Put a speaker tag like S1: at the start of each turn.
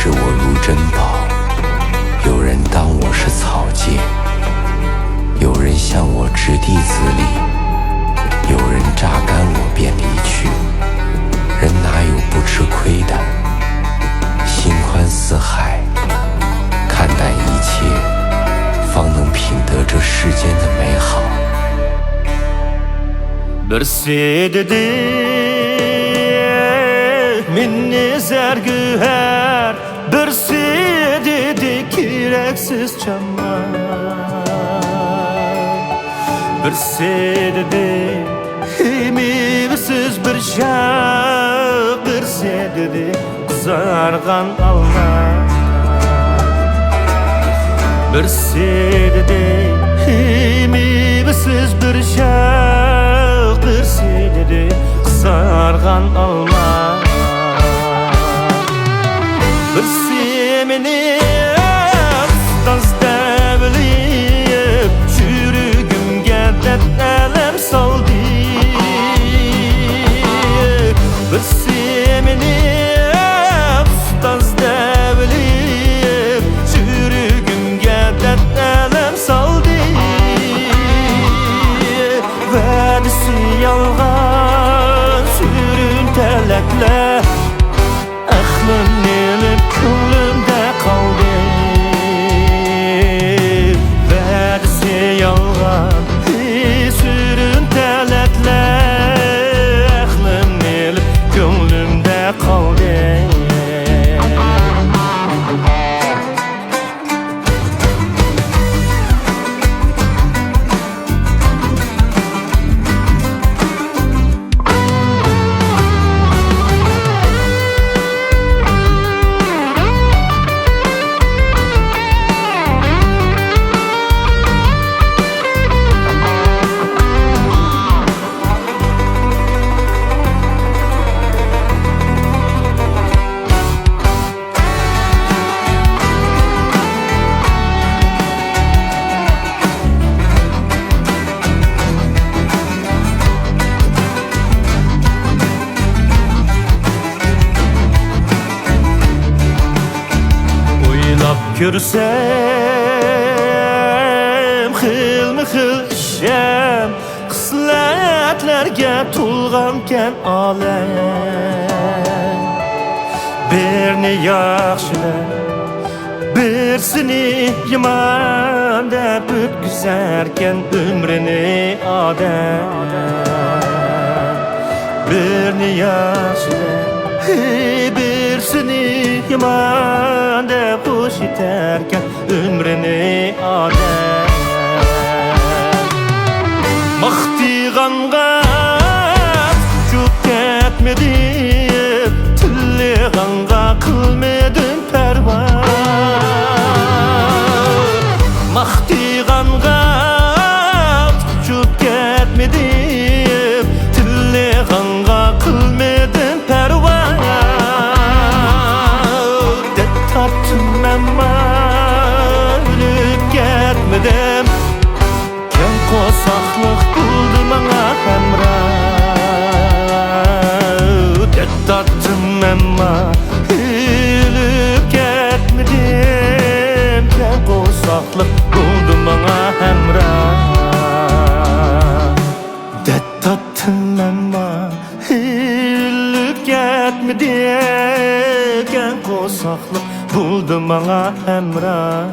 S1: 视我如珍宝，有人当我是草芥，有人向我掷地子礼，有人榨干我便离去。人哪有不吃亏的？心宽似海，看淡一切，方能品得这世间的美好。
S2: Bir sededi minni zergüher, bir sededi kireksiz çamlar, bir sededi himimsiz bir şah, bir sededi kızargan alma, bir sededi himimsiz bir şah, bir sededi kızargan alma, bir semeni astasda bilip çürügümge dert elem saldı, bir semeni astasda bilip çürügümge dert elem saldı. Vadisi yalgan sürüntelekle, aklım elip könlümde kaldı. Vadisi yalgan sürüntelekle, aklım elip könlümde kaldı. Görsem xilmi-xil işem, xislatlarga to'lg'ankan olam. Birini yaxshilab, birsini yomon deb o'tkazarkan umrini odam. Birini yaxshilab, birsini yomon deb xush etarkan umrini odam. Maqtig'anga cho'k ketmedi, tillig'anga qilmadim parvo. Maqtig'anga cho'k ketmedi, tillig'anga qilmadim parvo. Ölüp ken qosaqlıq buldu bana hemrah. Det tattım emma ölüp ketmedim, ken qosaqlıq buldu bana hemrah. Det tattım emma ölüp ketmedim, ken qosaqlıq buldu bana hemrah.